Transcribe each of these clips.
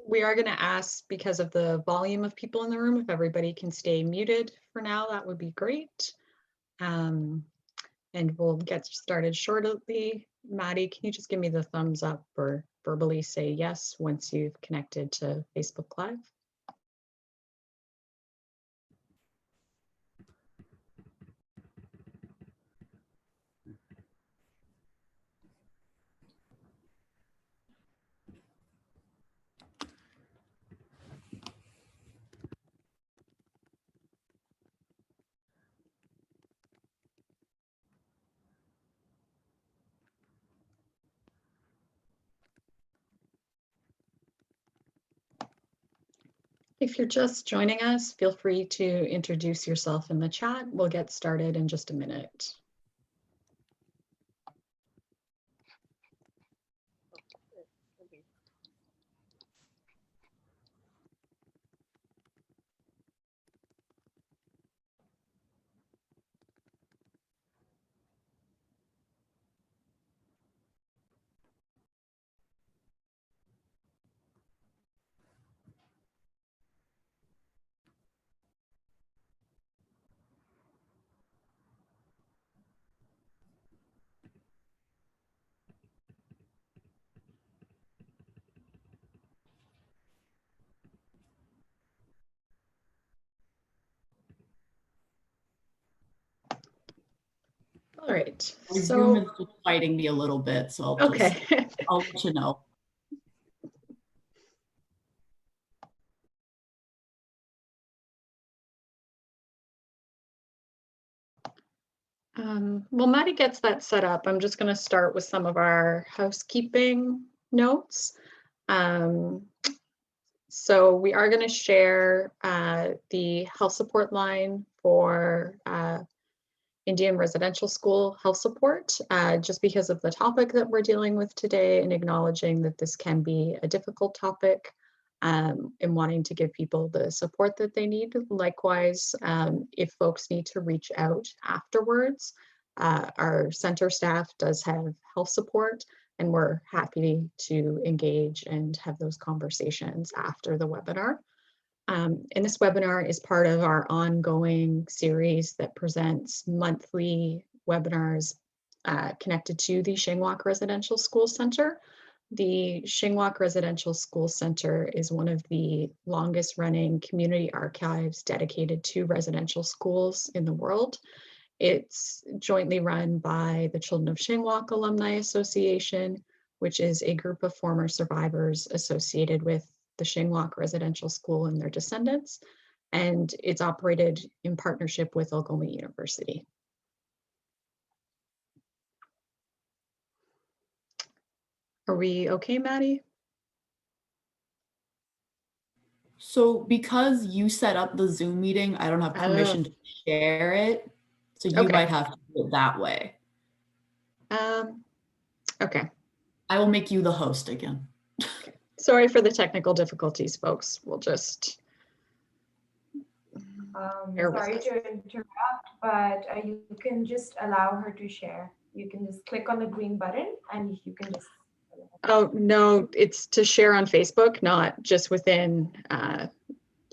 We are going to ask, because of the volume of people in the room, if everybody can stay muted for now, that would be great. And we'll get started shortly. Maddie, can you just give me the thumbs up or verbally say yes once you've connected to Facebook Live? If you're just joining us, feel free to introduce yourself in the chat. We'll get started in just a minute. All right. My Zoom is just fighting me a little bit, so I'll let you know. Well, Maddie gets that set up. I'm just going to start with some of our housekeeping notes. So we are going to share the health support line for Indian residential school health support, just because of the topic that we're dealing with today, and acknowledging that this can be a difficult topic, and wanting to give people the support that they need. Likewise, if folks need to reach out afterwards, our center staff does have health support, and we're happy to engage and have those conversations after the webinar. And this webinar is part of our ongoing series that presents monthly webinars connected to the Shingwak Residential School Center. The Shingwak Residential School Center is one of the longest running community archives dedicated to residential schools in the world. It's jointly run by the Children of Shingwak Alumni Association, which is a group of former survivors associated with the Shingwak Residential School and their descendants, and it's operated in partnership with Algoma University. Are we okay, Maddie? So because you set up the Zoom meeting, I don't have permission to share it, so you might have to do it that way. Okay. I will make you the host again. Okay. Sorry for the technical difficulties, folks. We'll just... sorry to interrupt, but you can just allow her to share. You can just click on the green button and you can just... Oh, no, it's to share on Facebook, not just within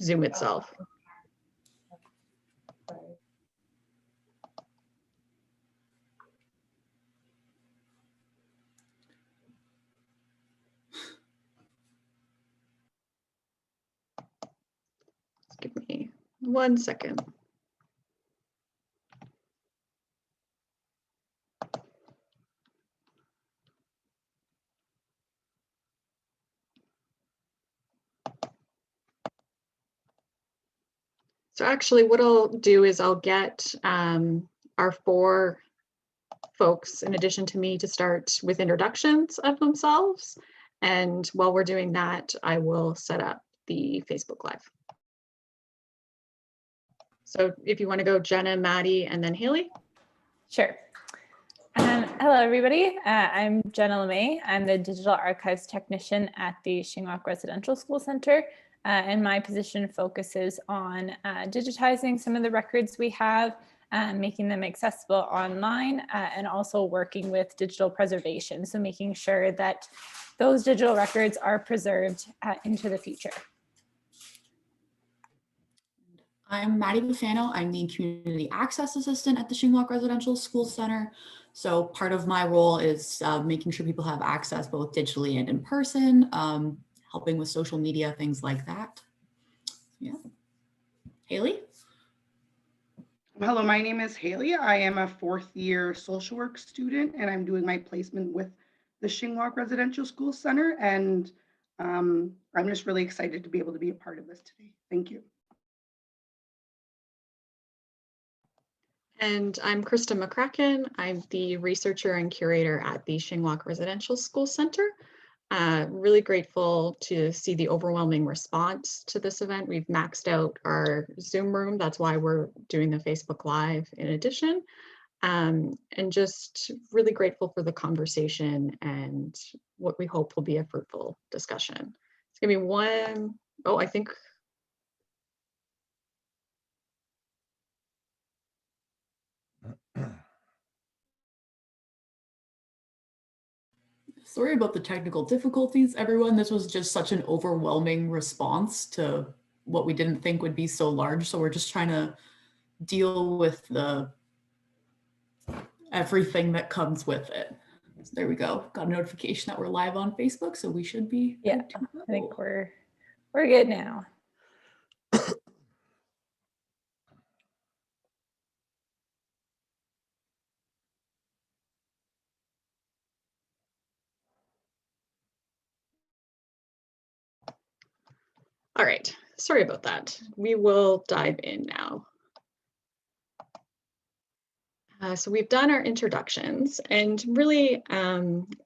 Zoom itself. Give me 1 second. So actually what I'll do is I'll get our 4 folks, in addition to me, to start with introductions of themselves. And while we're doing that, I will set up the Facebook Live. So if you want to go Jenna, Maddie, and then Haley. Sure. Hello, everybody. I'm Jenna LeMay. I'm the Digital Archives Technician at the Shingwak Residential School Center. And my position focuses on digitizing some of the records we have, making them accessible online, and also working with digital preservation. So making sure that those digital records are preserved into the future. I'm Maddie Bufano. I'm the Community Access Assistant at the Shingwalk Residential School Center. So part of my role is making sure people have access both digitally and in person, helping with social media, things like that. Yeah. Haley? Hello, my name is Haley. I am a 4th year social work student, and I'm doing my placement with the Shingwalk Residential School Center. And I'm just really excited to be able to be a part of this today. Thank you. And I'm Krista McCracken. I'm the researcher and curator at the Shingwalk Residential School Center. Really grateful to see the overwhelming response to this event. We've maxed out our Zoom room. That's why we're doing the Facebook Live in addition. And just really grateful for the conversation and what we hope will be a fruitful discussion. It's gonna be one, oh, I think. Sorry about the technical difficulties, everyone. This was just such an overwhelming response to what we didn't think would be so large. So we're just trying to deal with everything that comes with it. So there we go. Got a notification that we're live on Facebook, so we should be. Yeah, I think we're good now. All right, sorry about that. We will dive in now. So we've done our introductions and really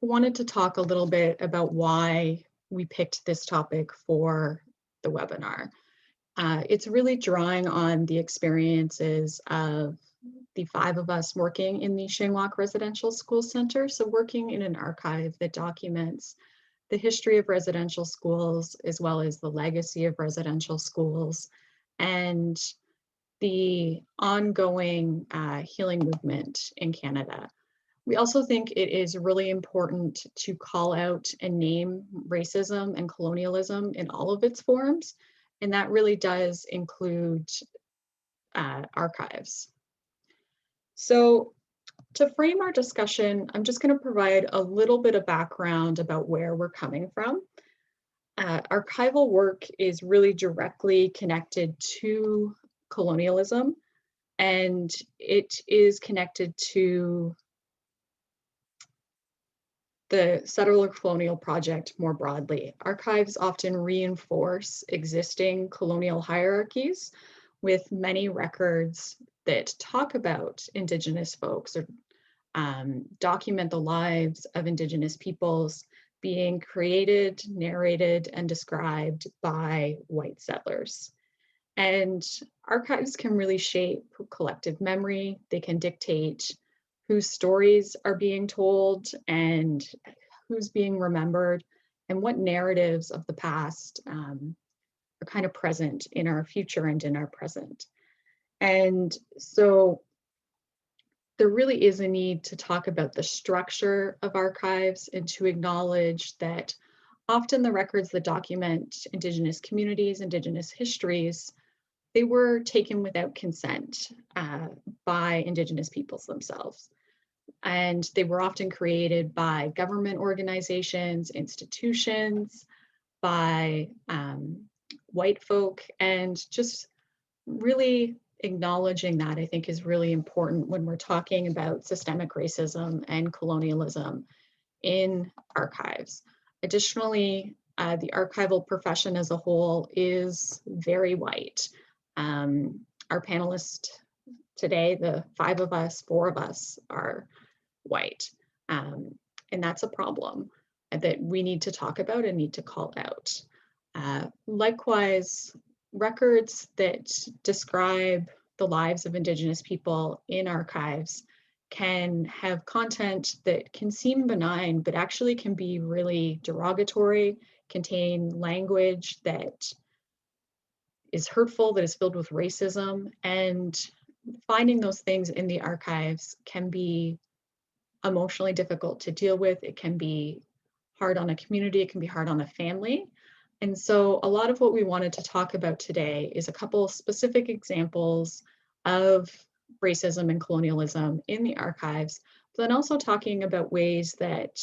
wanted to talk a little bit about why we picked this topic for the webinar. It's really drawing on the experiences of the 5 of us working in the Shingwalk Residential School Center. So working in an archive that documents the history of residential schools, as well as the legacy of residential schools, and the ongoing healing movement in Canada. We also think it is really important to call out and name racism and colonialism in all of its forms, and that really does include archives. So to frame our discussion, I'm just going to provide a little bit of background about where we're coming from. Archival work is really directly connected to colonialism, and it is connected to the settler colonial project more broadly. Archives often reinforce existing colonial hierarchies with many records that talk about Indigenous folks or document the lives of Indigenous peoples being created, narrated, and described by white settlers. And archives can really shape collective memory. They can dictate whose stories are being told and who's being remembered and what narratives of the past are kind of present in our future and in our present. And so there really is a need to talk about the structure of archives and to acknowledge that often the records that document Indigenous communities, Indigenous histories, they were taken without consent by Indigenous peoples themselves. And they were often created by government organizations, institutions, by white folk, and just really acknowledging that, I think, is really important when we're talking about systemic racism and colonialism in archives. Additionally, the archival profession as a whole is very white. Our panelists today, the 5 of us, 4 of us are white. And that's a problem that we need to talk about and need to call out. Likewise, records that describe the lives of Indigenous people in archives can have content that can seem benign, but actually can be really derogatory, contain language that is hurtful, that is filled with racism, and finding those things in the archives can be emotionally difficult to deal with. It can be hard on a community, it can be hard on a family. And so a lot of what we wanted to talk about today is a couple specific examples of racism and colonialism in the archives, but then also talking about ways that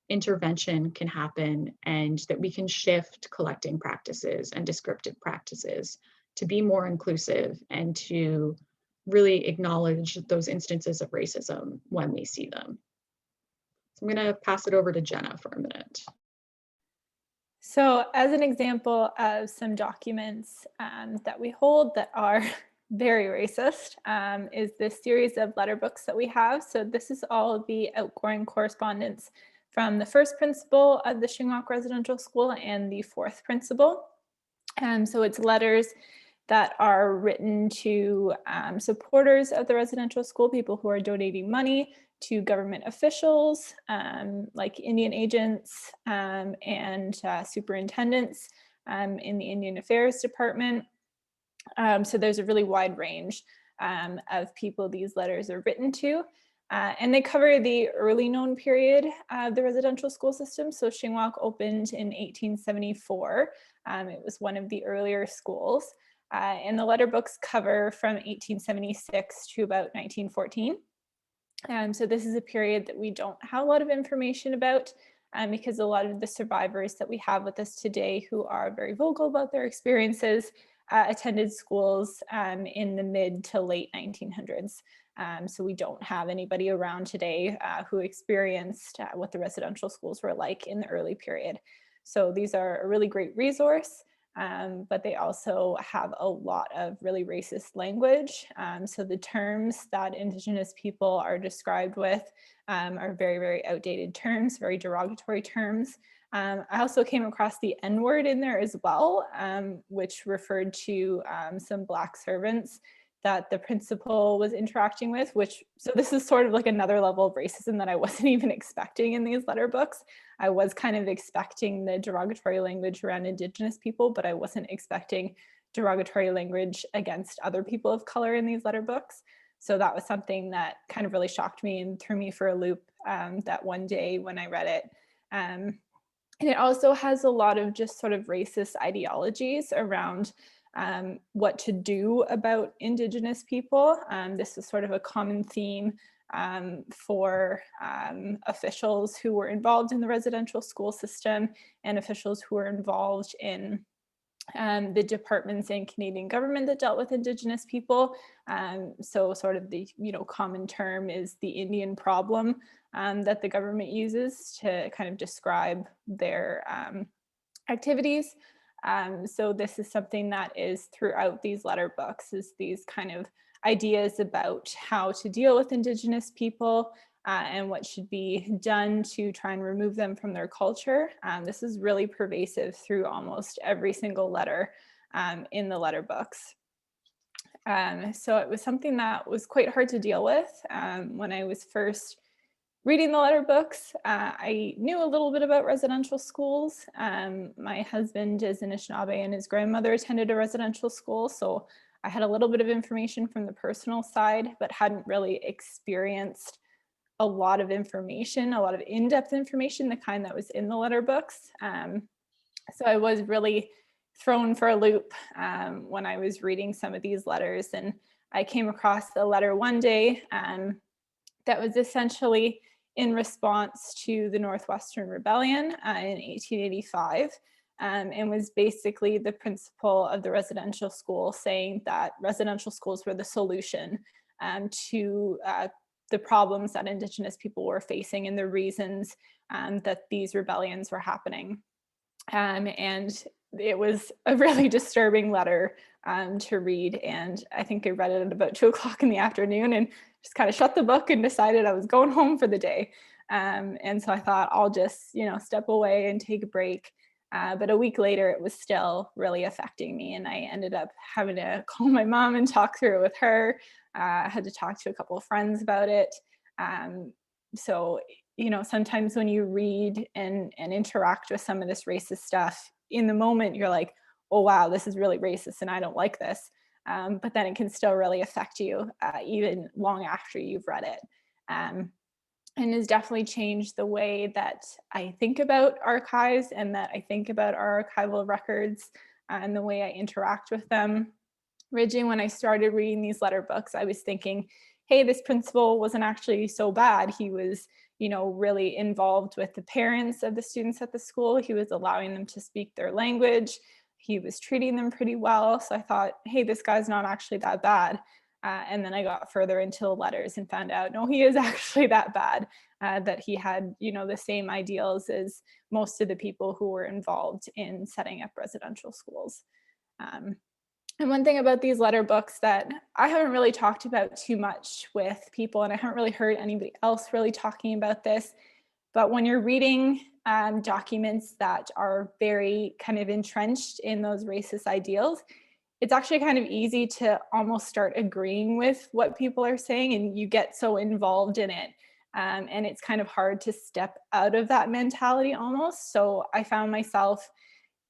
intervention can happen and that we can shift collecting practices and descriptive practices to be more inclusive and to really acknowledge those instances of racism when we see them. So I'm going to pass it over to Jenna for a minute. So as an example of some documents that we hold that are very racist is this series of letter books that we have. So this is all of the outgoing correspondence from the first principal of the Shingwak Residential School and the fourth principal. So it's letters that are written to supporters of the residential school, people who are donating money, to government officials like Indian agents and superintendents in the Indian Affairs Department. So there's a really wide range of people these letters are written to. And they cover the early known period of the residential school system. So Shingwak opened in 1874. It was one of the earlier schools. And the letter books cover from 1876 to about 1914. So this is a period that we don't have a lot of information about because a lot of the survivors that we have with us today who are very vocal about their experiences attended schools in the mid to late 1900s. So we don't have anybody around today who experienced what the residential schools were like in the early period. So these are a really great resource. But they also have a lot of really racist language. So the terms that Indigenous people are described with are very, very outdated terms, very derogatory terms. I also came across the N-word in there as well, which referred to some Black servants that the principal was interacting with, so this is sort of like another level of racism that I wasn't even expecting in these letter books. I was kind of expecting the derogatory language around Indigenous people, but I wasn't expecting derogatory language against other people of color in these letter books. So that was something that kind of really shocked me and threw me for a loop that one day when I read it. And it also has a lot of just sort of racist ideologies around what to do about Indigenous people. This is sort of a common theme for officials who were involved in the residential school system and officials who were involved in the departments in Canadian government that dealt with Indigenous people. So sort of the common term is the Indian problem that the government uses to kind of describe their activities. So this is something that is throughout these letter books, is these kind of ideas about how to deal with Indigenous people and what should be done to try and remove them from their culture. This is really pervasive through almost every single letter in the letter books. So it was something that was quite hard to deal with when I was first reading the letter books. I knew a little bit about residential schools. My husband is Anishinaabe and his grandmother attended a residential school. So I had a little bit of information from the personal side, but hadn't really experienced a lot of information, a lot of in-depth information, the kind that was in the letter books. So I was really thrown for a loop when I was reading some of these letters. And I came across a letter one day that was essentially in response to the Northwestern Rebellion in 1885, and was basically the principal of the residential school saying that residential schools were the solution to the problems that Indigenous people were facing and the reasons that these rebellions were happening. And it was a really disturbing letter to read. And I think I read it at about 2 o'clock in the afternoon and just kind of shut the book and decided I was going home for the day. And so I thought I'll just, step away and take a break. But a week later, it was still really affecting me. And I ended up having to call my mom and talk through it with her. I had to talk to a couple of friends about it. So, sometimes when you read and interact with some of this racist stuff, in the moment, you're like, oh, wow, this is really racist and I don't like this. But then it can still really affect you even long after you've read it. and has definitely changed the way that I think about archives and that I think about our archival records and the way I interact with them. Originally, when I started reading these letter books, I was thinking, hey, this principal wasn't actually so bad. He was, really involved with the parents of the students at the school. He was allowing them to speak their language. He was treating them pretty well. So I thought, hey, this guy's not actually that bad. And then I got further into the letters and found out, no, he is actually that bad, that he had, the same ideals as most of the people who were involved in setting up residential schools. And one thing about these letter books that I haven't really talked about too much with people, and I haven't really heard anybody else really talking about this, but when you're reading documents that are very kind of entrenched in those racist ideals, it's actually kind of easy to almost start agreeing with what people are saying, and you get so involved in it. And it's kind of hard to step out of that mentality almost. So I found myself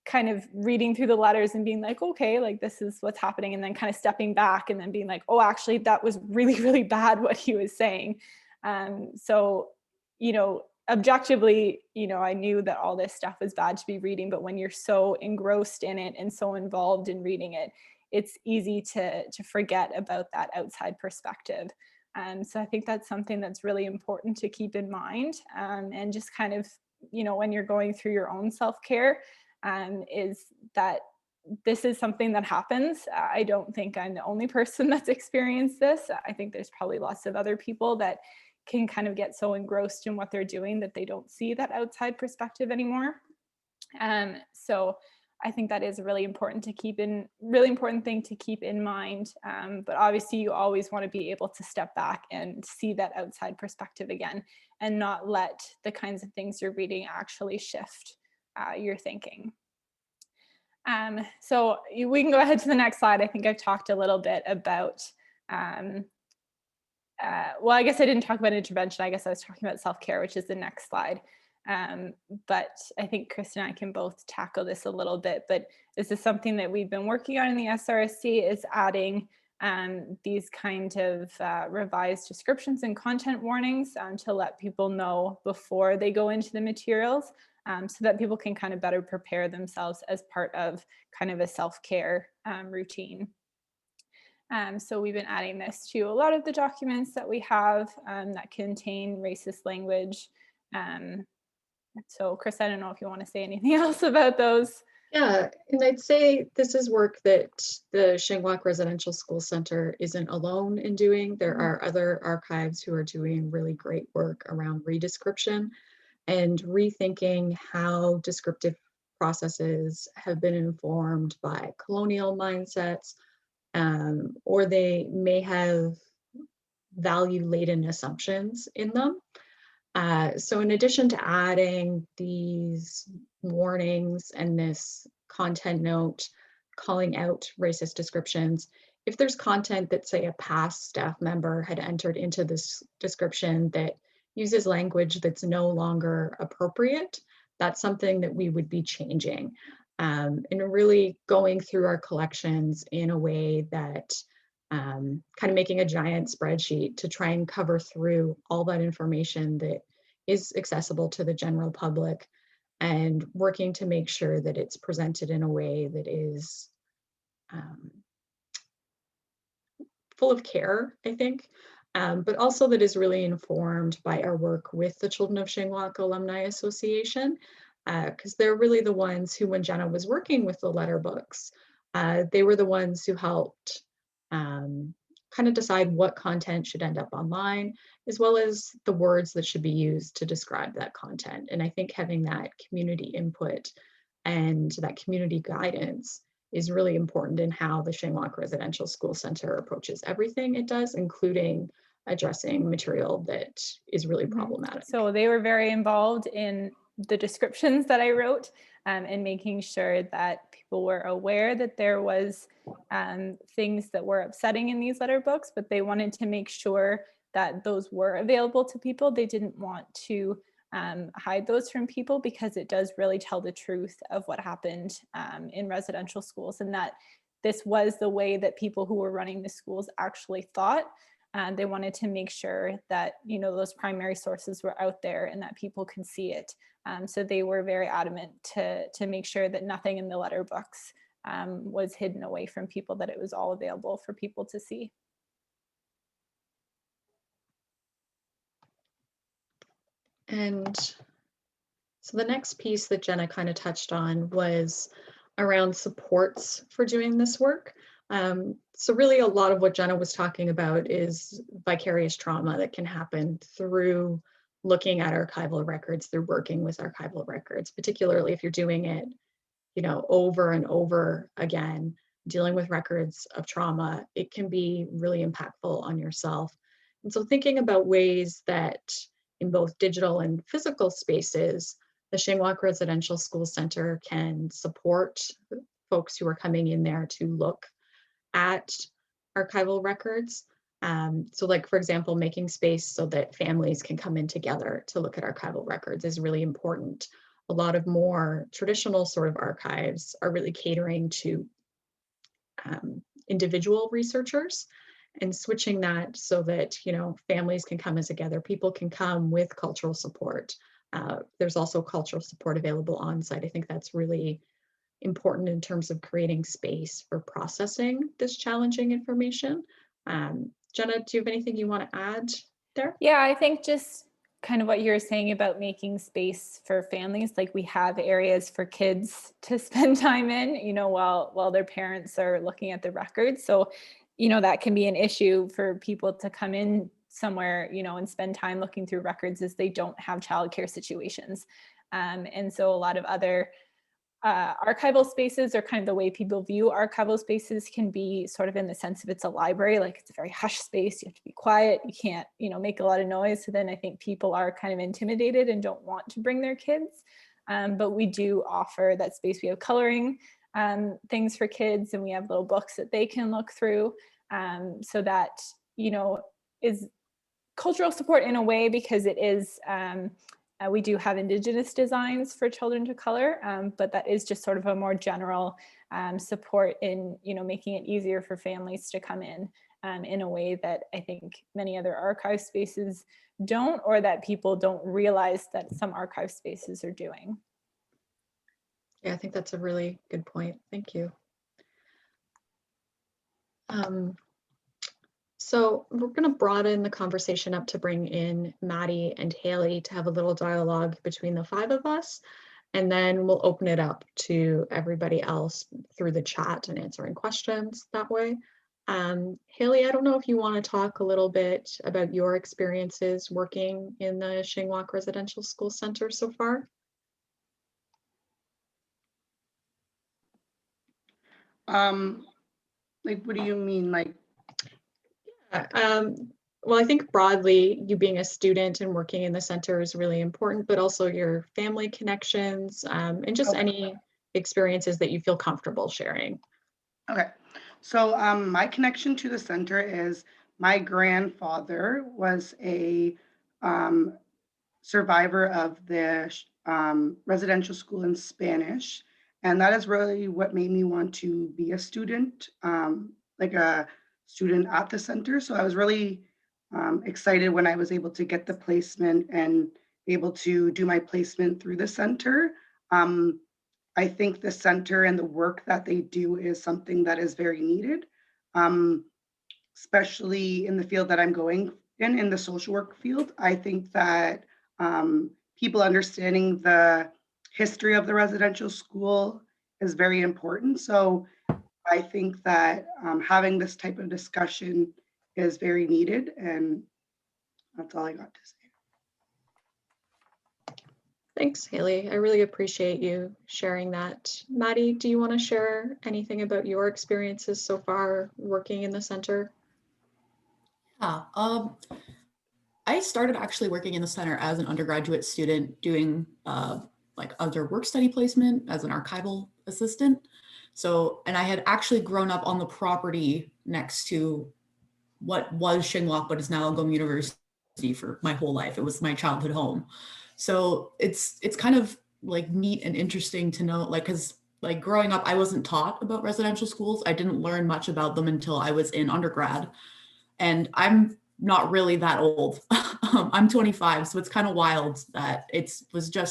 kind of reading through the letters and being like, okay, like this is what's happening. And then kind of stepping back and then being like, oh, actually, that was really, really bad what he was saying. So, objectively, I knew that all this stuff was bad to be reading, but when you're so engrossed in it and so involved in reading it, it's easy to forget about that outside perspective. So I think that's something that's really important to keep in mind, and just kind of, when you're going through your own self-care, is that this is something that happens. I don't think I'm the only person that's experienced this. I think there's probably lots of other people that can kind of get so engrossed in what they're doing that they don't see that outside perspective anymore. So I think that is a really important thing to keep in mind. But obviously you always want to be able to step back and see that outside perspective again and not let the kinds of things you're reading actually shift your thinking. So we can go ahead to the next slide. I think I've talked a little bit about, well, I guess I didn't talk about intervention. I guess I was talking about self-care, which is the next slide. But I think Chris and I can both tackle this a little bit, but this is something that we've been working on in the SRSC, is adding these kind of revised descriptions and content warnings to let people know before they go into the materials, so that people can kind of better prepare themselves as part of kind of a self-care routine. So we've been adding this to a lot of the documents that we have that contain racist language. So Chris, I don't know if you want to say anything else about those. Yeah, and I'd say this is work that the Shingwak Residential School Center isn't alone in doing. There are other archives who are doing really great work around redescription and rethinking how descriptive processes have been informed by colonial mindsets, or they may have value-laden assumptions in them. So in addition to adding these warnings and this content note calling out racist descriptions, if there's content that, say, a past staff member had entered into this description that uses language that's no longer appropriate, that's something that we would be changing, and really going through our collections in a way that kind of making a giant spreadsheet to try and cover through all that information that is accessible to the general public, and working to make sure that it's presented in a way that is full of care, I think, but also that is really informed by our work with the Children of Shingwak Alumni Association, because they're really the ones who, when Jenna was working with the letter books, they were the ones who helped kind of decide what content should end up online, as well as the words that should be used to describe that content. And I think having that community input and that community guidance is really important in how the Shingwak Residential School Center approaches everything it does, including addressing material that is really problematic. So they were very involved in the descriptions that I wrote, and making sure that people were aware that there was things that were upsetting in these letter books, but they wanted to make sure that those were available to people. They didn't want to hide those from people, because it does really tell the truth of what happened in residential schools, and that this was the way that people who were running the schools actually thought. They wanted to make sure that, you know, those primary sources were out there and that people could see it. So they were very adamant to make sure that nothing in the letter books was hidden away from people, that it was all available for people to see. And so the next piece that Jenna kind of touched on was around supports for doing this work. So really a lot of what Jenna was talking about is vicarious trauma that can happen through looking at archival records, through working with archival records, particularly if you're doing it, you know, over and over again, dealing with records of trauma, it can be really impactful on yourself. And so thinking about ways that in both digital and physical spaces, the Shingwalk Residential School Center can support folks who are coming in there to look at archival records. So like, for example, making space so that families can come in together to look at archival records is really important. A lot of more traditional sort of archives are really catering to individual researchers, and switching that so that, you know, families can come in together, people can come with cultural support. There's also cultural support available on site. I think that's really important in terms of creating space for processing this challenging information. Jenna, do you have anything you want to add there? Yeah, I think just kind of what you're saying about making space for families, like we have areas for kids to spend time in, you know, while their parents are looking at the records. So, you know, that can be an issue for people to come in somewhere, you know, and spend time looking through records as they don't have childcare situations. And so a lot of other archival spaces, or kind of the way people view archival spaces, can be sort of in the sense of it's a library, like it's a very hushed space, you have to be quiet, you can't, you know, make a lot of noise. So then I think people are kind of intimidated and don't want to bring their kids. But we do offer that space. We have coloring things for kids, and we have little books that they can look through. So that, you know, is cultural support in a way, because it is, we do have Indigenous designs for children to color, but that is just sort of a more general support in, you know, making it easier for families to come in a way that I think many other archive spaces don't, or that people don't realize that some archive spaces are doing. Yeah, I think that's a really good point. Thank you. So we're going to broaden the conversation up to bring in Maddie and Haley to have a little dialogue between the five of us, and then we'll open it up to everybody else through the chat and answering questions that way. Haley, I don't know if you want to talk a little bit about your experiences working in the Shingwalk Residential School Center so far. Like, what do you mean? Like, well, I think broadly, you being a student and working in the center is really important, but also your family connections and just any experiences that you feel comfortable sharing. Okay, so my connection to the center is my grandfather was a survivor of the residential school in Spanish. And that is really what made me want to be a student, like a student at the center. So I was really excited when I was able to get the placement and be able to do my placement through the center. I think the center and the work that they do is something that is very needed, especially in the field that I'm going in the social work field. I think that people understanding the history of the residential school is very important. So I think that having this type of discussion is very needed, and that's all I got to say. Thanks, Haley. I really appreciate you sharing that. Maddie, do you want to share anything about your experiences so far working in the center? Yeah, I started actually working in the center as an undergraduate student doing like other work study placement as an archival assistant. So, and I had actually grown up on the property next to what was Shingwalk, but is now Algoma University for my whole life. It was my childhood home. So it's kind of like neat and interesting to know, like, because like growing up, I wasn't taught about residential schools. I didn't learn much about them until I was in undergrad. And I'm not really that old. I'm 25, so it's kind of wild that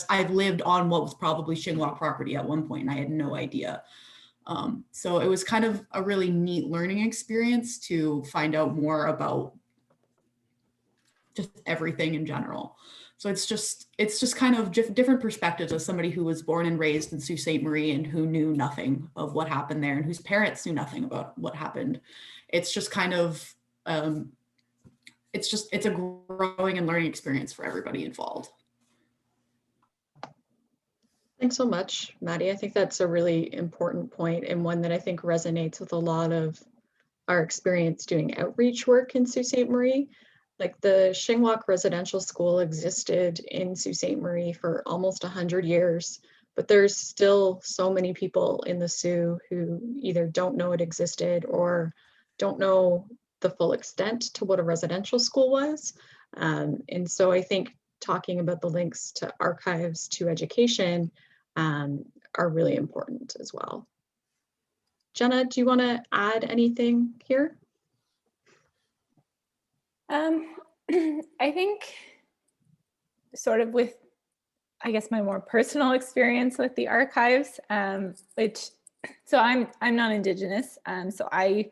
I've lived on what was probably Xinhua property at one point and I had no idea. So it was kind of a really neat learning experience to find out more about just everything in general. So it's just kind of different perspectives as somebody who was born and raised in Sault Ste. Marie and who knew nothing of what happened there and whose parents knew nothing about what happened. It's just kind of, it's a growing and learning experience for everybody involved. Thanks so much, Maddie. I think that's a really important point and one that I think resonates with a lot of our experience doing outreach work in Sault Ste. Marie. Like the Xinhua Residential School existed in Sault Ste. Marie for almost 100 years, but there's still so many people in the Sioux who either don't know it existed or don't know the full extent to what a residential school was. And so I think talking about the links to archives to education are really important as well. Jenna, do you want to add anything here? I think sort of with, I guess, my more personal experience with the archives, so I'm not Indigenous, so I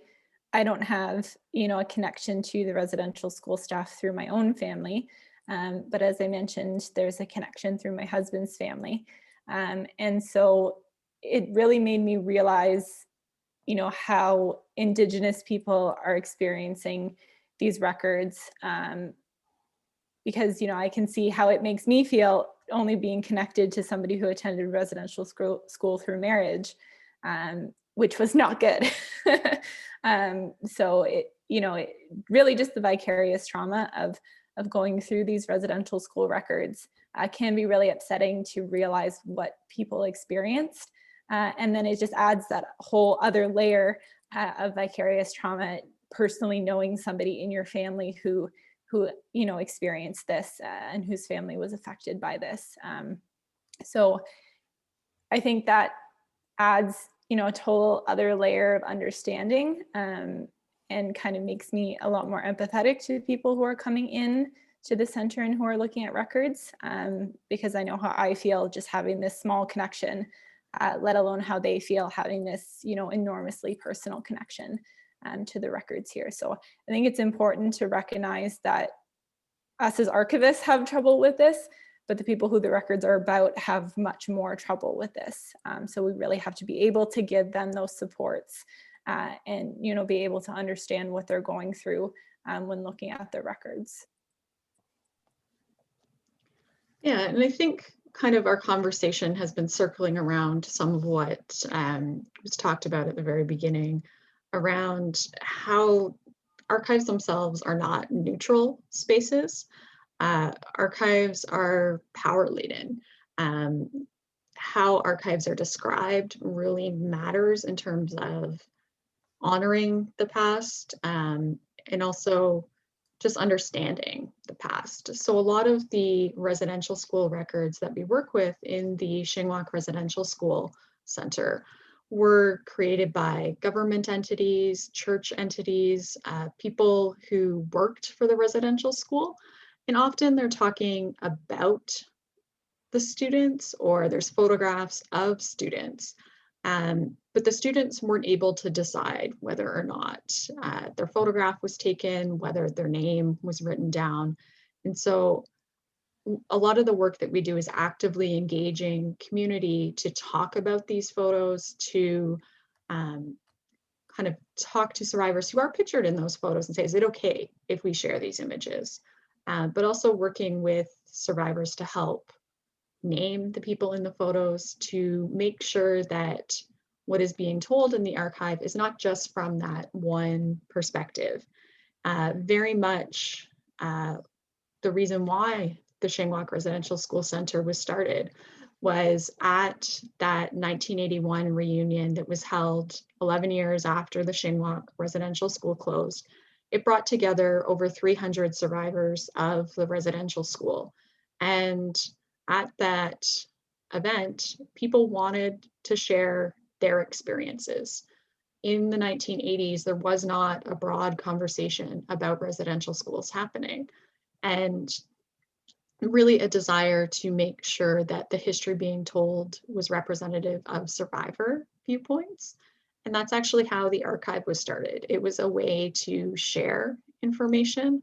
don't have, a connection to the residential school staff through my own family, but as I mentioned, there's a connection through my husband's family, and so it really made me realize, how Indigenous people are experiencing these records, because, I can see how it makes me feel only being connected to somebody who attended residential school through marriage, which was not good. So it really just the vicarious trauma of going through these residential school records can be really upsetting to realize what people experienced. And then it just adds that whole other layer of vicarious trauma, personally knowing somebody in your family who experienced this and whose family was affected by this. So I think that adds, a total other layer of understanding, and kind of makes me a lot more empathetic to people who are coming in to the center and who are looking at records, because I know how I feel just having this small connection, let alone how they feel having this, enormously personal connection to the records here. So I think it's important to recognize that us as archivists have trouble with this, but the people who the records are about have much more trouble with this. So we really have to be able to give them those supports and, be able to understand what they're going through when looking at the records. Yeah, and I think kind of our conversation has been circling around some of what was talked about at the very beginning around how archives themselves are not neutral spaces. Archives are power laden. How archives are described really matters in terms of honoring the past and also just understanding the past. So a lot of the residential school records that we work with in the Xinhua Residential School Center were created by government entities, church entities, people who worked for the residential school. And often they're talking about the students or there's photographs of students. But the students weren't able to decide whether or not their photograph was taken, whether their name was written down. And so a lot of the work that we do is actively engaging community to talk about these photos, to kind of talk to survivors who are pictured in those photos and say, is it okay if we share these images? But also working with survivors to help name the people in the photos, to make sure that what is being told in the archive is not just from that one perspective. Very much the reason why the Xinhua Residential School Center was started was at that 1981 reunion that was held 11 years after the Xinhua Residential School closed. It brought together over 300 survivors of the residential school. And at that event, people wanted to share their experiences. in the 1980s, there was not a broad conversation about residential schools happening. And really a desire to make sure that the history being told was representative of survivor viewpoints. And that's actually how the archive was started. It was a way to share information.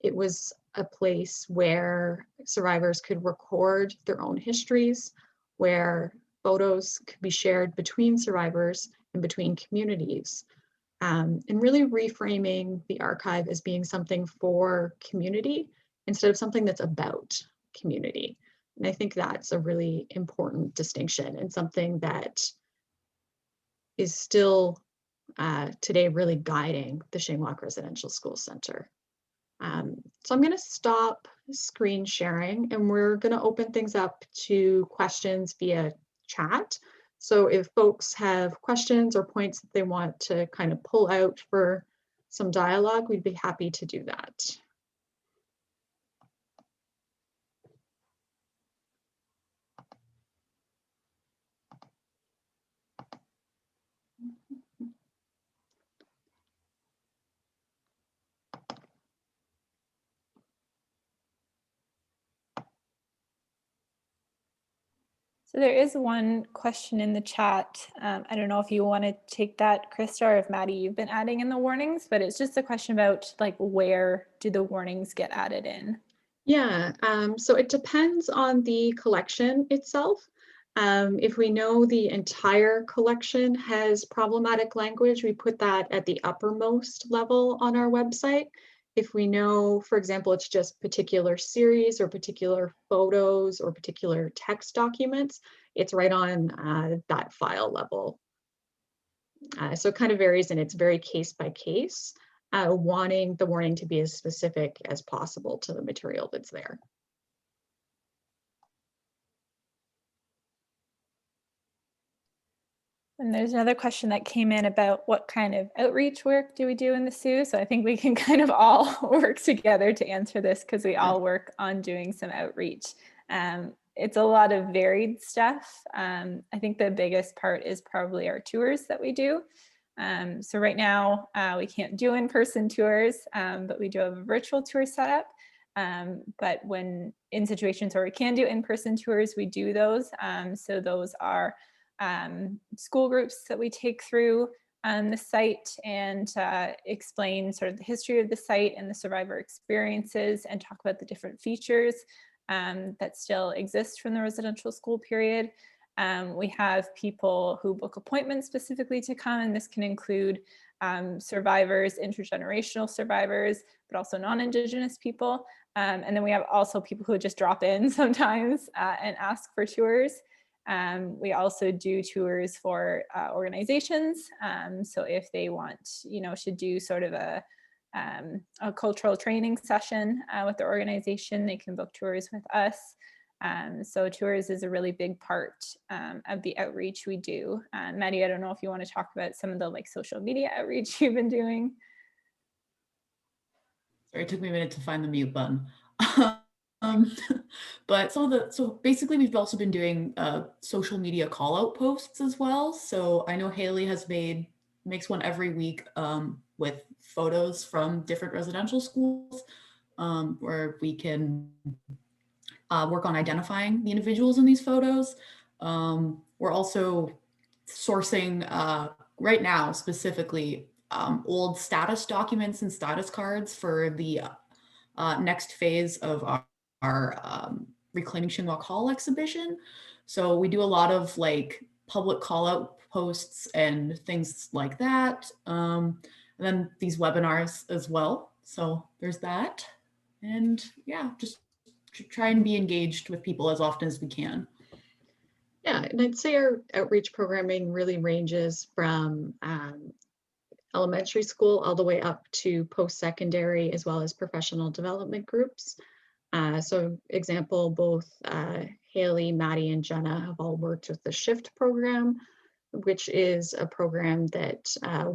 It was a place where survivors could record their own histories, where photos could be shared between survivors and between communities. And really reframing the archive as being something for community instead of something that's about community. And I think that's a really important distinction and something that is still today really guiding the Shingwalk Residential School Center. So I'm going to stop screen sharing and we're going to open things up to questions via chat. So if folks have questions or points that they want to kind of pull out for some dialogue, we'd be happy to do that. So there is one question in the chat. I don't know if you want to take that, Krista, or if Maddie, you've been adding in the warnings, but it's just a question about like, where do the warnings get added in? Yeah, so it depends on the collection itself. If we know the entire collection has problematic language, we put that at the uppermost level on our website. If we know, for example, it's just particular series or particular photos or particular text documents, it's right on that file level. So it kind of varies and it's very case by case, wanting the warning to be as specific as possible to the material that's there. And there's another question that came in about what kind of outreach work do we do in the SU? So I think we can kind of all work together to answer this because we all work on doing some outreach. It's a lot of varied stuff. I think the biggest part is probably our tours that we do. So right now we can't do in-person tours, but we do have a virtual tour set up. But when in situations where we can do in-person tours, we do those. So those are school groups that we take through the site and explain sort of the history of the site and the survivor experiences and talk about the different features that still exist from the residential school period. We have people who book appointments specifically to come, and this can include survivors, intergenerational survivors, but also non-Indigenous people. And then we have also people who just drop in sometimes and ask for tours. We also do tours for organizations. So if they want, should do sort of a cultural training session with the organization, they can book tours with us. So tours is a really big part of the outreach we do. Maddie, I don't know if you want to talk about some of the social media outreach you've been doing. Sorry, it took me a minute to find the mute button. But so basically we've also been doing social media call out posts as well. So I know Haley makes one every week with photos from different residential schools where we can work on identifying the individuals in these photos. We're also sourcing right now specifically old status documents and status cards for the next phase of our Reclaiming Shingwalk Hall exhibition. So we do a lot of public call out posts and things like that. And then these webinars as well. So there's that. And yeah, just try and be engaged with people as often as we can. Yeah, and I'd say our outreach programming really ranges from elementary school all the way up to post-secondary, as well as professional development groups. So example, both Haley, Maddie, and Jenna have all worked with the SHIFT program, which is a program that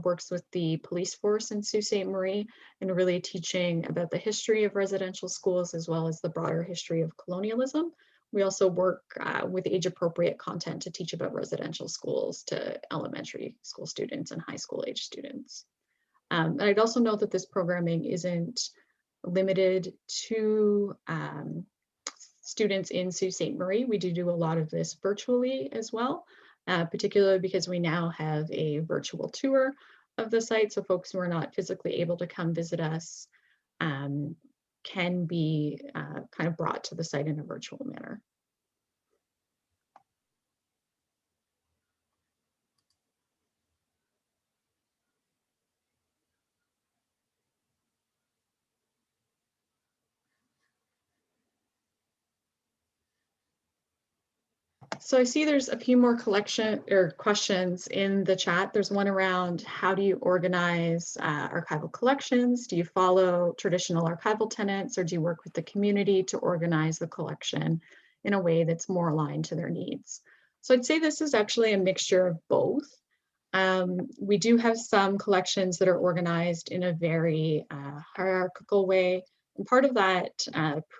works with the police force in Sault Ste. Marie and really teaching about the history of residential schools as well as the broader history of colonialism, We also work with age-appropriate content to teach about residential schools to elementary school students and high school age students. And I'd also note that this programming isn't limited to students in Sault Ste. Marie. We do a lot of this virtually as well, particularly because we now have a virtual tour of the site. So folks who are not physically able to come visit us can be kind of brought to the site in a virtual manner. So I see there's a few more questions in the chat. There's one around how do you organize archival collections? Do you follow traditional archival tenets, or do you work with the community to organize the collection in a way that's more aligned to their needs? So I'd say this is actually a mixture of both. We do have some collections that are organized in a very hierarchical way. And part of that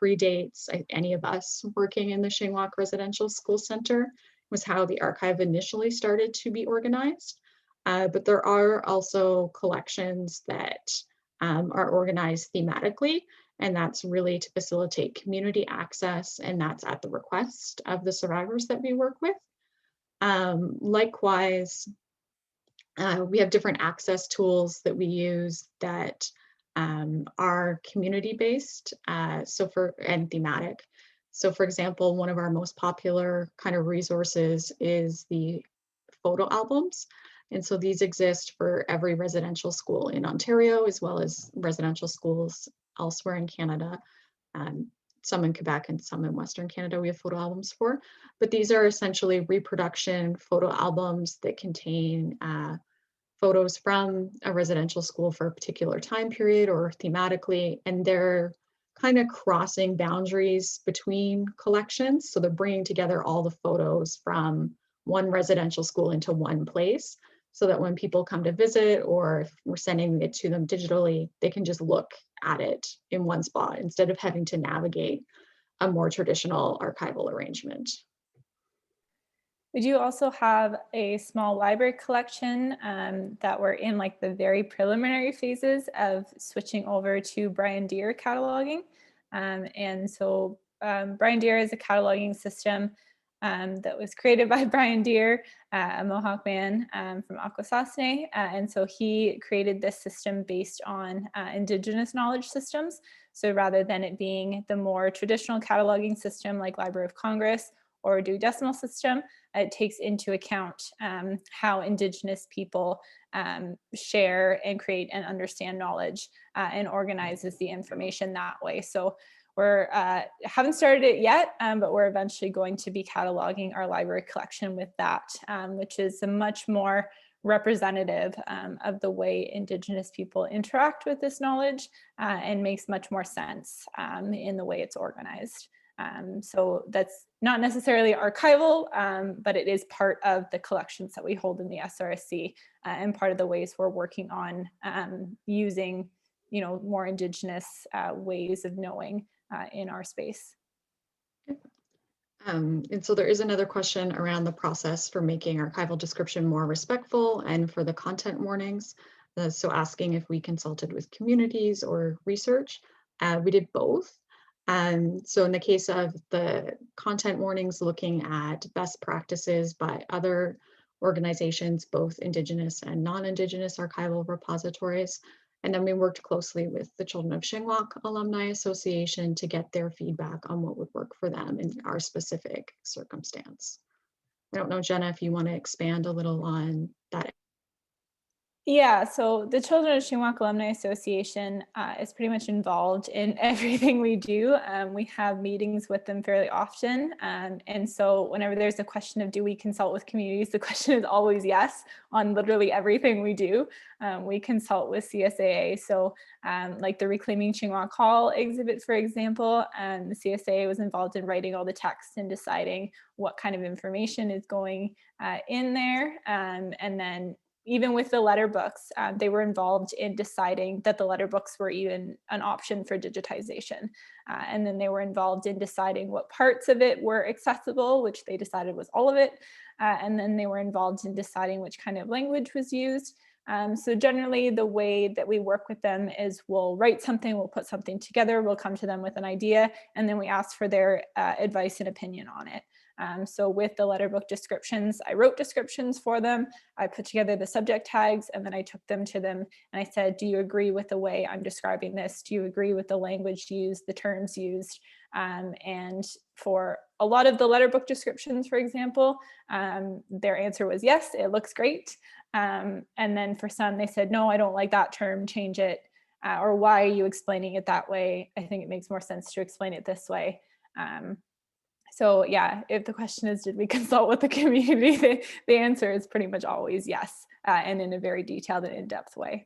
predates any of us working in the Shingwalk Residential School Center, was how the archive initially started to be organized. But there are also collections that are organized thematically, and that's really to facilitate community access, and that's at the request of the survivors that we work with. Likewise, we have different access tools that we use that are community-based and thematic. So for example, one of our most popular kind of resources is the photo albums. And so these exist for every residential school in Ontario, as well as residential schools elsewhere in Canada. Some in Quebec and some in Western Canada we have photo albums for. But these are essentially reproduction photo albums that contain photos from a residential school for a particular time period or thematically, and they're kind of crossing boundaries between collections. So they're bringing together all the photos from one residential school into one place, so that when people come to visit, or if we're sending it to them digitally, they can just look at it in one spot instead of having to navigate a more traditional archival arrangement. We do also have a small library collection that we're in like the very preliminary phases of switching over to Brian Deere cataloging. And so Brian Deere is a cataloging system that was created by Brian Deere, a Mohawk man from Akwesasne. And so he created this system based on Indigenous knowledge systems. So rather than it being the more traditional cataloging system like Library of Congress or duodecimal system, it takes into account how Indigenous people share and create and understand knowledge and organizes the information that way. So we're haven't started it yet, but we're eventually going to be cataloging our library collection with that, which is a much more representative of the way Indigenous people interact with this knowledge and makes much more sense in the way it's organized. So that's not necessarily archival, but it is part of the collections that we hold in the SRSC and part of the ways we're working on using, more Indigenous ways of knowing in our space. And so there is another question around the process for making archival description more respectful and for the content warnings. So asking if we consulted with communities or research. We did both. So in the case of the content warnings, looking at best practices by other organizations, both Indigenous and non-Indigenous archival repositories. And then we worked closely with the Children of Shingwalk Alumni Association to get their feedback on what would work for them in our specific circumstance. I don't know, Jenna, if you want to expand a little on that. Yeah, so the Children of Shingwalk Alumni Association is pretty much involved in everything we do. We have meetings with them fairly often. And so whenever there's a question of do we consult with communities, the question is always yes on literally everything we do. We consult with CSAA. So like the Reclaiming Shingwalk Hall exhibit, for example, the CSAA was involved in writing all the text and deciding what kind of information is going in there. And then even with the letter books, they were involved in deciding that the letter books were even an option for digitization. And then they were involved in deciding what parts of it were accessible, which they decided was all of it. And then they were involved in deciding which kind of language was used. So generally the way that we work with them is we'll write something, we'll put something together, we'll come to them with an idea, and then we ask for their advice and opinion on it. So with the letterbook descriptions, I wrote descriptions for them, I put together the subject tags, and then I took them to them and I said, do you agree with the way I'm describing this? Do you agree with the language used, the terms used? And for a lot of the letterbook descriptions, for example, their answer was yes, it looks great. And then for some, they said, no, I don't like that term, change it. Or why are you explaining it that way? I think it makes more sense to explain it this way. So yeah, if the question is, did we consult with the community? The answer is pretty much always yes, and in a very detailed and in-depth way.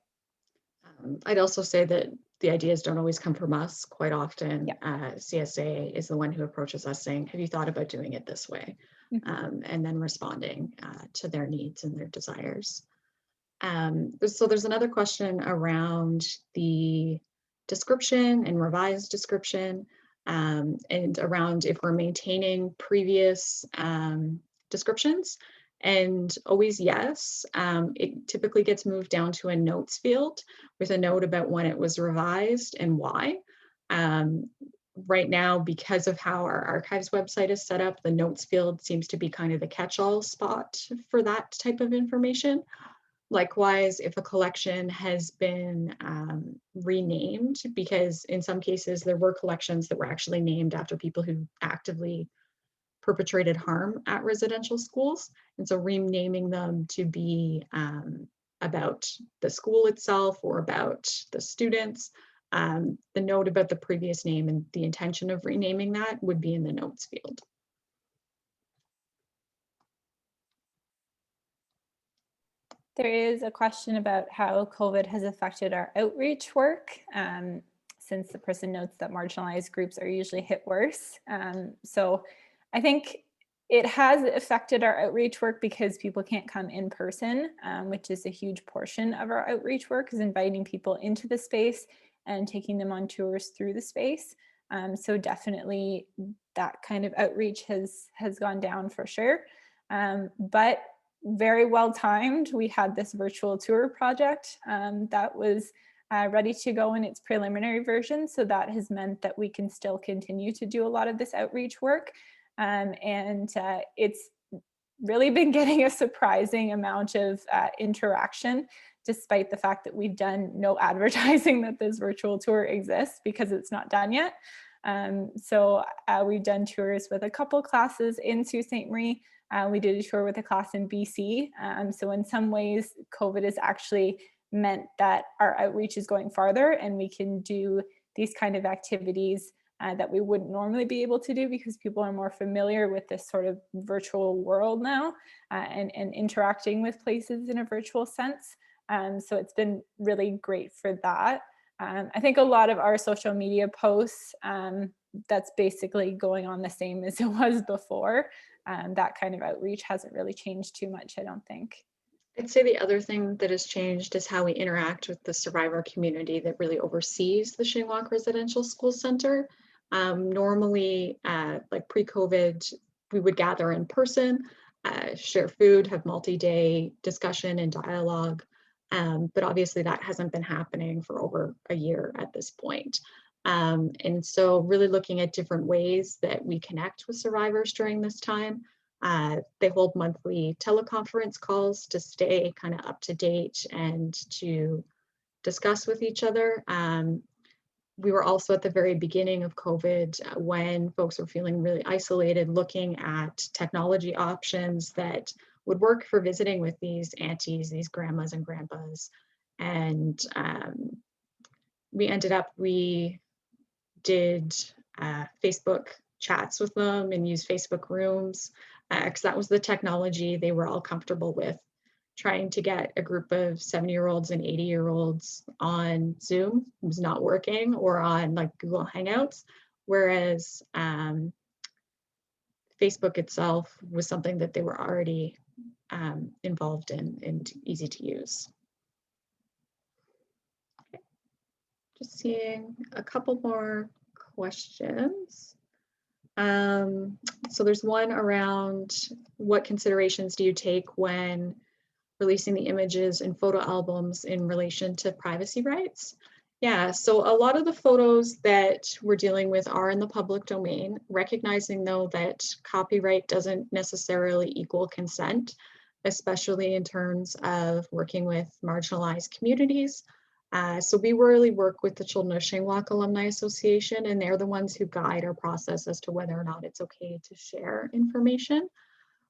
I'd also say that the ideas don't always come from us. Quite often, Yeah. CSA is the one who approaches us saying, have you thought about doing it this way? Mm-hmm. And then responding to their needs and their desires. So there's another question around the description and revised description, and around if we're maintaining previous descriptions. And always yes. It typically gets moved down to a notes field with a note about when it was revised and why. Right now, because of how our archives website is set up, the notes field seems to be kind of the catch-all spot for that type of information. Likewise, if a collection has been renamed, because in some cases there were collections that were actually named after people who actively perpetrated harm at residential schools. And so renaming them to be about the school itself or about the students, the note about the previous name and the intention of renaming that would be in the notes field. There is a question about how COVID has affected our outreach work, since the person notes that marginalized groups are usually hit worse. So I think it has affected our outreach work because people can't come in person, which is a huge portion of our outreach work, is inviting people into the space and taking them on tours through the space. So definitely that kind of outreach has gone down for sure. But very well timed. We had this virtual tour project that was ready to go in its preliminary version. So that has meant that we can still continue to do a lot of this outreach work. And it's really been getting a surprising amount of interaction, despite the fact that we've done no advertising that this virtual tour exists because it's not done yet. So we've done tours with a couple classes in Sault Ste. Marie. We did a tour with a class in BC. So in some ways, COVID has actually meant that our outreach is going farther and we can do these kind of activities that we wouldn't normally be able to do because people are more familiar with this sort of virtual world now and interacting with places in a virtual sense. So it's been really great for that. I think a lot of our social media posts, that's basically going on the same as it was before. That kind of outreach hasn't really changed too much, I don't think. I'd say the other thing that has changed is how we interact with the survivor community that really oversees the Shingwauk Residential School Center. Normally, like pre-COVID, we would gather in person, share food, have multi-day discussion and dialogue. But obviously that hasn't been happening for over a year at this point. And so really looking at different ways that we connect with survivors during this time. They hold monthly teleconference calls to stay kind of up to date and to discuss with each other. We were also at the very beginning of COVID when folks were feeling really isolated, looking at technology options that would work for visiting with these aunties, these grandmas and grandpas. And we did Facebook chats with them and used Facebook rooms because that was the technology they were all comfortable with. Trying to get a group of 70-year-olds and 80-year-olds on Zoom was not working, or on like Google Hangouts, whereas Facebook itself was something that they were already involved in and easy to use. Okay. Just seeing a couple more questions. So there's one around what considerations do you take when releasing the images and photo albums in relation to privacy rights? Yeah, so a lot of the photos that we're dealing with are in the public domain, recognizing though that copyright doesn't necessarily equal consent, especially in terms of working with marginalized communities. So we really work with the Children of Shingwalk Alumni Association, and they're the ones who guide our process as to whether or not it's okay to share information.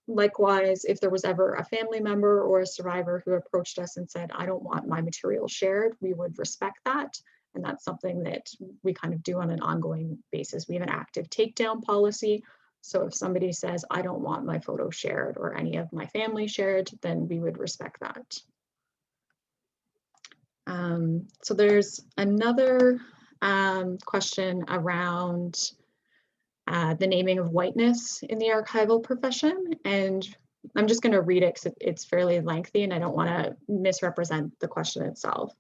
Likewise, if there was ever a family member or a survivor who approached us and said, I don't want my material shared, we would respect that. And that's something that we kind of do on an ongoing basis. We have an active takedown policy. So if somebody says, I don't want my photo shared or any of my family shared, then we would respect that. So there's another question around the naming of whiteness in the archival profession. And I'm just going to read it because it's fairly lengthy and I don't want to misrepresent the question itself.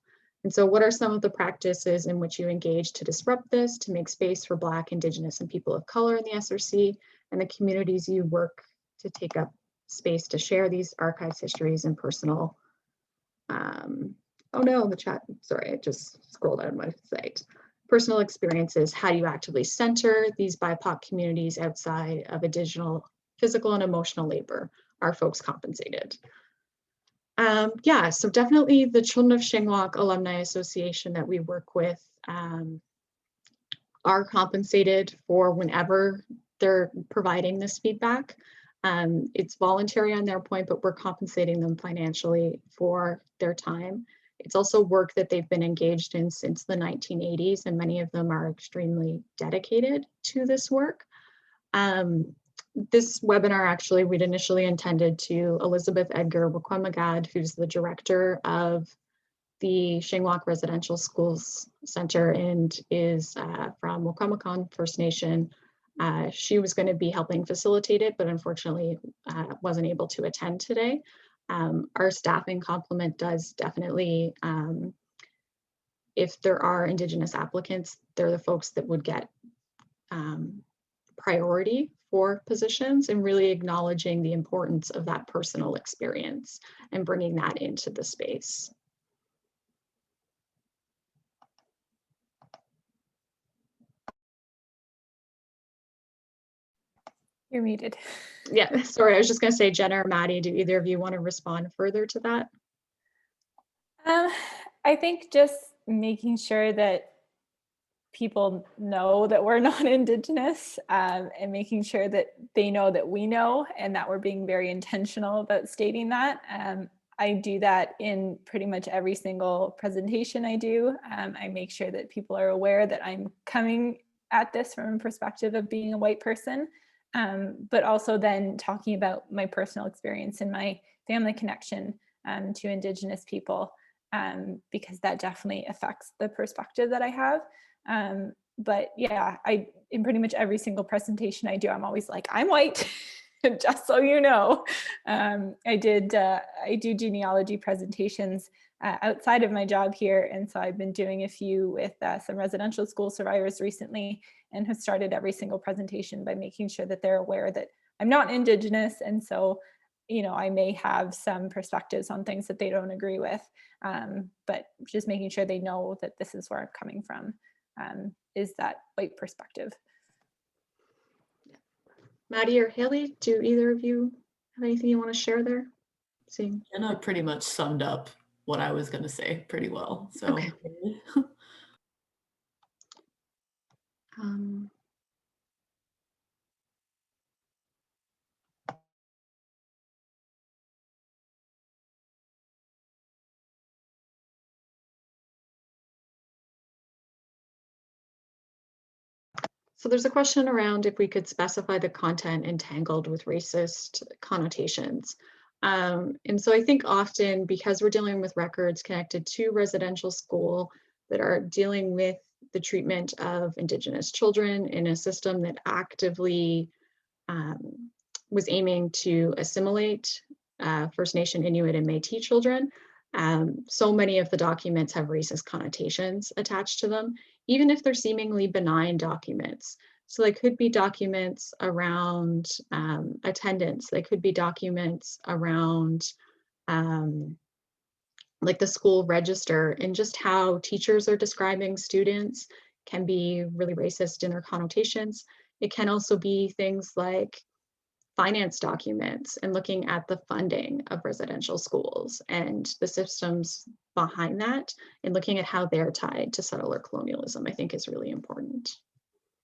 And so what are some of the practices in which you engage to disrupt this, to make space for Black, Indigenous, and people of color in the SRC, and the communities you work to take up space to share these archives, histories, and personal, oh no, the chat, sorry, I just scrolled out of my site. Personal experiences, how do you actively center these BIPOC communities outside of additional physical and emotional labor? Are folks compensated? Yeah, so definitely the Children of Shingwalk Alumni Association that we work with are compensated for whenever they're providing this feedback. It's voluntary on their point, but we're compensating them financially for their time. It's also work that they've been engaged in since the 1980s, and many of them are extremely dedicated to this work. This webinar, actually, we'd initially intended to Elizabeth Edgar Wakwemagad, who's the director of the Shingwalk Residential Schools Center and is from Wakwemacon First Nation. She was going to be helping facilitate it, but unfortunately wasn't able to attend today. Our staffing complement does definitely, if there are Indigenous applicants, they're the folks that would get priority for positions, and really acknowledging the importance of that personal experience and bringing that into the space. You're muted. Yeah, sorry, I was just going to say, Jenna or Maddie, do either of you want to respond further to that? I think just making sure that people know that we're not Indigenous, and making sure that they know that we know, and that we're being very intentional about stating that. I do that in pretty much every single presentation I do. I make sure that people are aware that I'm coming at this from a perspective of being a white person, but also then talking about my personal experience and my family connection to Indigenous people, because that definitely affects the perspective that I have. But yeah, in pretty much every single presentation I do, I'm always like, I'm white, just so you know. I do genealogy presentations outside of my job here. And so I've been doing a few with some residential school survivors recently, and have started every single presentation by making sure that they're aware that I'm not Indigenous. And so, you know, I may have some perspectives on things that they don't agree with, but just making sure they know that this is where I'm coming from, is that white perspective. Maddie or Haley, do either of you have anything you want to share there? Jenna pretty much summed up what I was going to say pretty well. So. Okay. So there's a question around if we could specify the content entangled with racist connotations. And so I think often, because we're dealing with records connected to residential school that are dealing with the treatment of Indigenous children in a system that actively was aiming to assimilate First Nation, Inuit, and Métis children. So many of the documents have racist connotations attached to them, even if they're seemingly benign documents. So they could be documents around attendance. They could be documents around like the school register, and just how teachers are describing students can be really racist in their connotations. It can also be things like finance documents and looking at the funding of residential schools and the systems behind that, and looking at how they're tied to settler colonialism, I think is really important.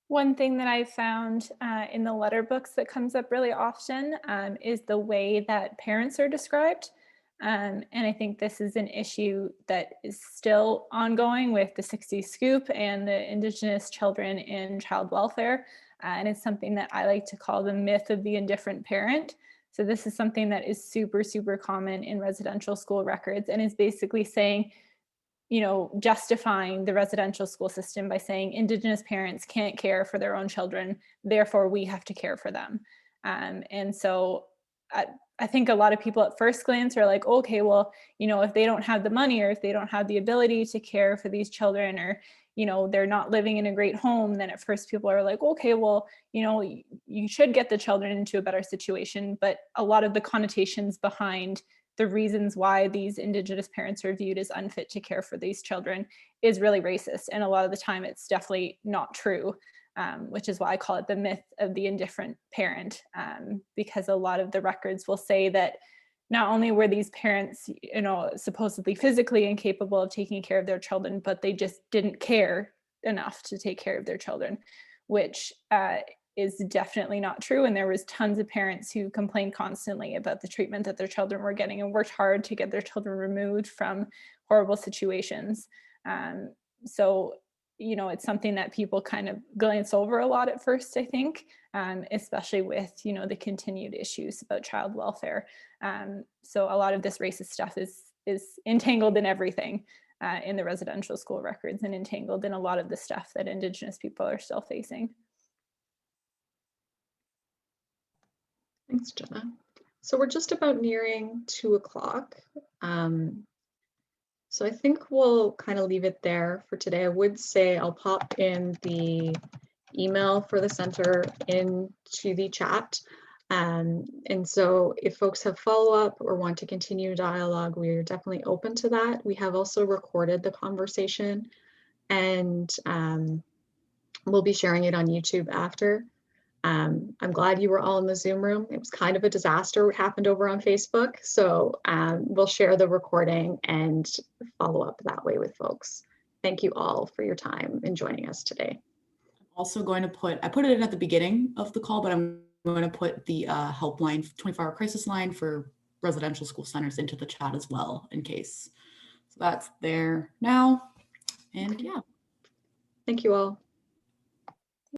One thing that I found in the letter books that comes up really often is the way that parents are described. And I think this is an issue that is still ongoing with the 60s Scoop and the Indigenous children in child welfare. And it's something that I like to call the myth of the indifferent parent. So this is something that is super, super common in residential school records, and is basically saying, justifying the residential school system by saying Indigenous parents can't care for their own children, therefore we have to care for them. And so I think a lot of people at first glance are like, okay, well, if they don't have the money, or if they don't have the ability to care for these children, or, they're not living in a great home, then at first people are like, okay, well, you should get the children into a better situation. But a lot of the connotations behind the reasons why these Indigenous parents are viewed as unfit to care for these children is really racist. And a lot of the time it's definitely not true, which is why I call it the myth of the indifferent parent, because a lot of the records will say that not only were these parents, supposedly physically incapable of taking care of their children, but they just didn't care enough to take care of their children, which is definitely not true. And there was tons of parents who complained constantly about the treatment that their children were getting, and worked hard to get their children removed from horrible situations. So it's something that people kind of glance over a lot at first, I think, especially with, the continued issues about child welfare. So a lot of this racist stuff is entangled in everything in the residential school records, and entangled in a lot of the stuff that Indigenous people are still facing. Thanks, Jenna. So we're just about nearing 2 o'clock. So I think we'll kind of leave it there for today. I would say I'll pop in the email for the center into the chat. And so if folks have follow-up or want to continue dialogue, we are definitely open to that. We have also recorded the conversation, and we'll be sharing it on YouTube after. I'm glad you were all in the Zoom room. It was kind of a disaster what happened over on Facebook. So we'll share the recording and follow up that way with folks. Thank you all for your time in joining us today. I'm also going to I put it in at the beginning of the call, but I'm going to put the helpline, 24-hour crisis line for residential school centers into the chat as well, in case. So that's there now. And yeah. Thank you all.